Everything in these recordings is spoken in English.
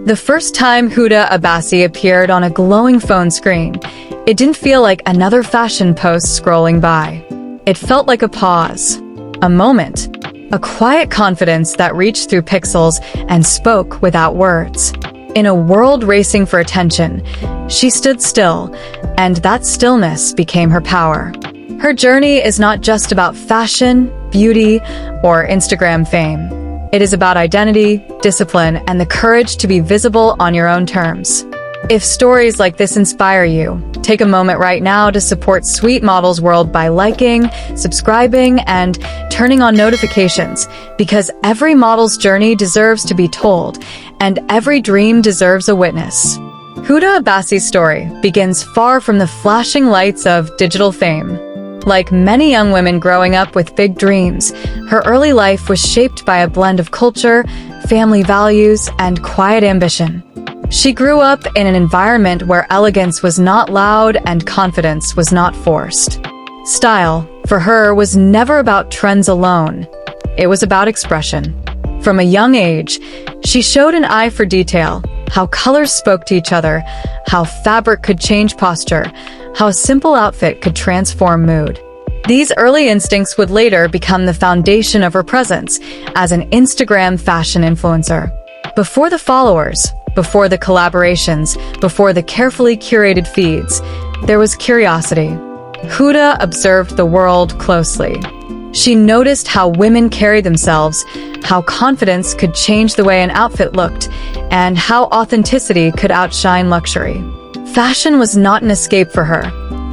The first time Houda Abassi appeared on a glowing phone screen, it didn't feel like another fashion post scrolling by. It felt like a pause, a moment, a quiet confidence that reached through pixels and spoke without words. In a world racing for attention, she stood still, and that stillness became her power. Her journey is not just about fashion, beauty, or Instagram fame. It is about identity, discipline, and the courage to be visible on your own terms. If stories like this inspire you, take a moment right now to support Sweet Models World by liking, subscribing, and turning on notifications, because every model's journey deserves to be told, and every dream deserves a witness. Houda Abassi's story begins far from the flashing lights of digital fame. Like many young women growing up with big dreams, her early life was shaped by a blend of culture, family values, and quiet ambition. She grew up in an environment where elegance was not loud and confidence was not forced. Style, for her, was never about trends alone. It was about expression. From a young age, she showed an eye for detail, how colors spoke to each other, how fabric could change posture, how a simple outfit could transform mood. These early instincts would later become the foundation of her presence as an Instagram fashion influencer. Before the followers, before the collaborations, before the carefully curated feeds, there was curiosity. Huda observed the world closely. She noticed how women carried themselves, how confidence could change the way an outfit looked, and how authenticity could outshine luxury. Fashion was not an escape for her.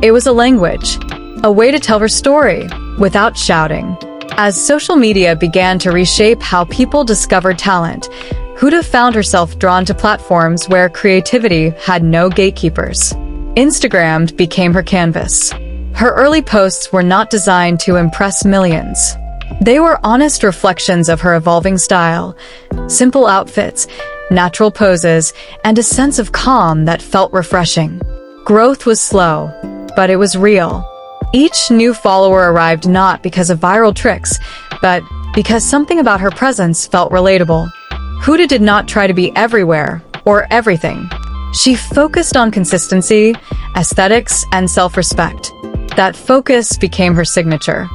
It was a language, a way to tell her story without shouting. As social media began to reshape how people discovered talent, Huda found herself drawn to platforms where creativity had no gatekeepers. Instagram became her canvas. Her early posts were not designed to impress millions. They were honest reflections of her evolving style, simple outfits, natural poses, and a sense of calm that felt refreshing. Growth was slow, but it was real. Each new follower arrived not because of viral tricks, but because something about her presence felt relatable. Huda did not try to be everywhere or everything. She focused on consistency, aesthetics, and self-respect. That focus became her signature.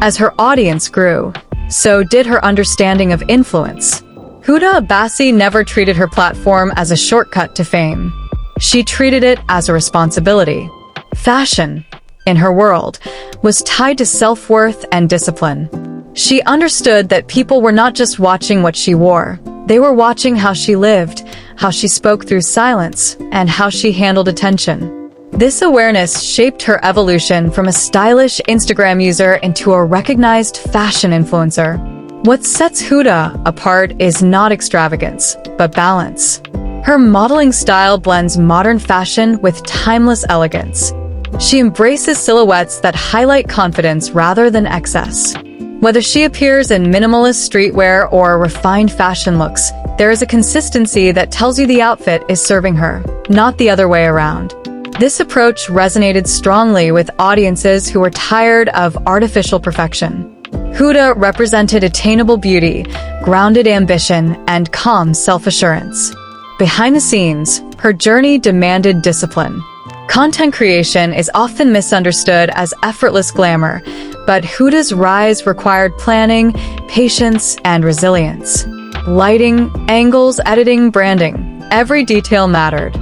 As her audience grew, so did her understanding of influence. Houda Abassi never treated her platform as a shortcut to fame. She treated it as a responsibility. Fashion, in her world, was tied to self-worth and discipline. She understood that people were not just watching what she wore. They were watching how she lived, how she spoke through silence, and how she handled attention. This awareness shaped her evolution from a stylish Instagram user into a recognized fashion influencer. What sets Huda apart is not extravagance, but balance. Her modeling style blends modern fashion with timeless elegance. She embraces silhouettes that highlight confidence rather than excess. Whether she appears in minimalist streetwear or refined fashion looks, there is a consistency that tells you the outfit is serving her, not the other way around. This approach resonated strongly with audiences who were tired of artificial perfection. Huda represented attainable beauty, grounded ambition, and calm self-assurance. Behind the scenes, her journey demanded discipline. Content creation is often misunderstood as effortless glamour, but Huda's rise required planning, patience, and resilience. Lighting, angles, editing, branding, every detail mattered.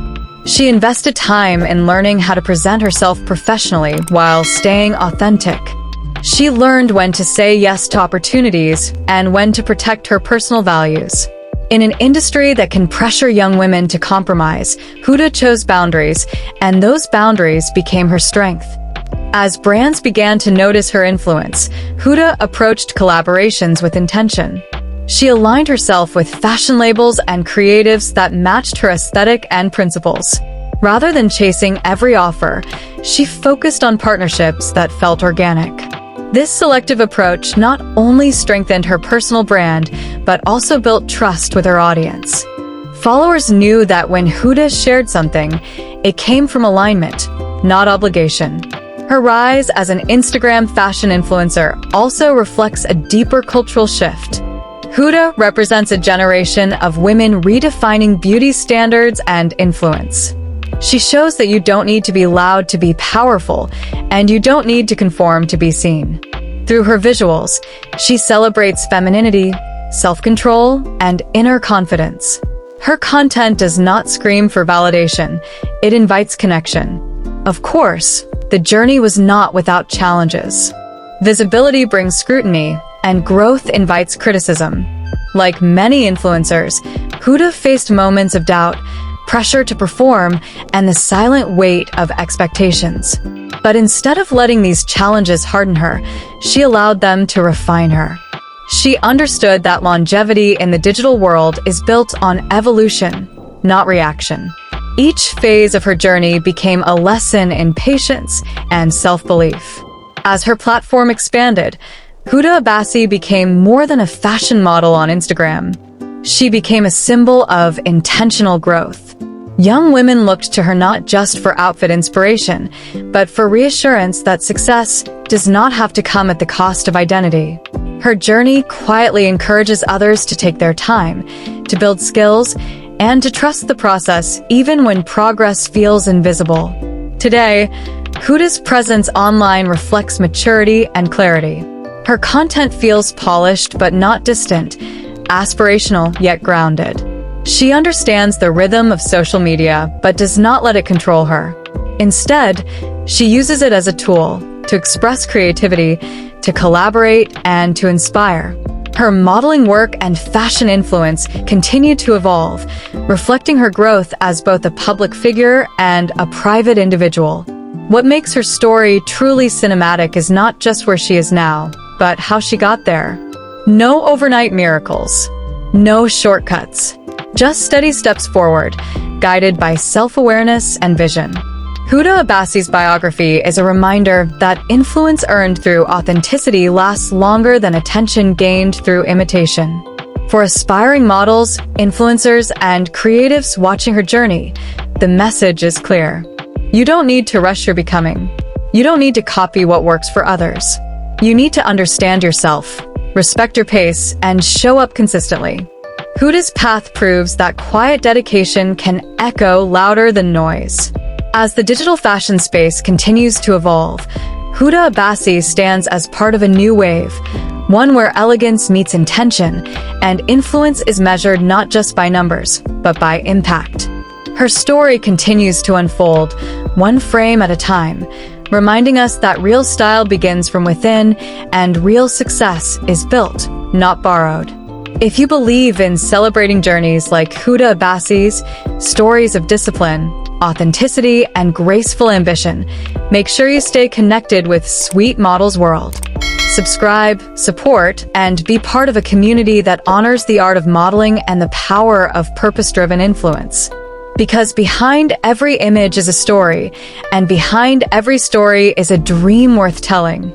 She invested time in learning how to present herself professionally while staying authentic. She learned when to say yes to opportunities and when to protect her personal values. In an industry that can pressure young women to compromise, Huda chose boundaries, and those boundaries became her strength. As brands began to notice her influence, Huda approached collaborations with intention. She aligned herself with fashion labels and creatives that matched her aesthetic and principles. Rather than chasing every offer, she focused on partnerships that felt organic. This selective approach not only strengthened her personal brand, but also built trust with her audience. Followers knew that when Huda shared something, it came from alignment, not obligation. Her rise as an Instagram fashion influencer also reflects a deeper cultural shift. Huda represents a generation of women redefining beauty standards and influence. She shows that you don't need to be loud to be powerful, and you don't need to conform to be seen. Through her visuals, she celebrates femininity, self-control, and inner confidence. Her content does not scream for validation, it invites connection. Of course, the journey was not without challenges. Visibility brings scrutiny, and growth invites criticism. Like many influencers, Huda faced moments of doubt, pressure to perform, and the silent weight of expectations. But instead of letting these challenges harden her, she allowed them to refine her. She understood that longevity in the digital world is built on evolution, not reaction. Each phase of her journey became a lesson in patience and self-belief. As her platform expanded, Houda Abassi became more than a fashion model on Instagram. She became a symbol of intentional growth. Young women looked to her not just for outfit inspiration, but for reassurance that success does not have to come at the cost of identity. Her journey quietly encourages others to take their time, to build skills, and to trust the process even when progress feels invisible. Today, Huda's presence online reflects maturity and clarity. Her content feels polished but not distant, aspirational yet grounded. She understands the rhythm of social media but does not let it control her. Instead, she uses it as a tool to express creativity, to collaborate, and to inspire. Her modeling work and fashion influence continue to evolve, reflecting her growth as both a public figure and a private individual. What makes her story truly cinematic is not just where she is now, but how she got there. No overnight miracles, no shortcuts, just steady steps forward, guided by self-awareness and vision. Houda Abassi's biography is a reminder that influence earned through authenticity lasts longer than attention gained through imitation. For aspiring models, influencers, and creatives watching her journey, the message is clear. You don't need to rush your becoming. You don't need to copy what works for others. You need to understand yourself, respect your pace, and show up consistently. Houda's path proves that quiet dedication can echo louder than noise. As the digital fashion space continues to evolve, Houda Abassi stands as part of a new wave, one where elegance meets intention, and influence is measured not just by numbers, but by impact. Her story continues to unfold, one frame at a time, reminding us that real style begins from within and real success is built, not borrowed. If you believe in celebrating journeys like Houda Abassi's, stories of discipline, authenticity, and graceful ambition, make sure you stay connected with Sweet Models World. Subscribe, support, and be part of a community that honors the art of modeling and the power of purpose-driven influence. Because behind every image is a story, and behind every story is a dream worth telling.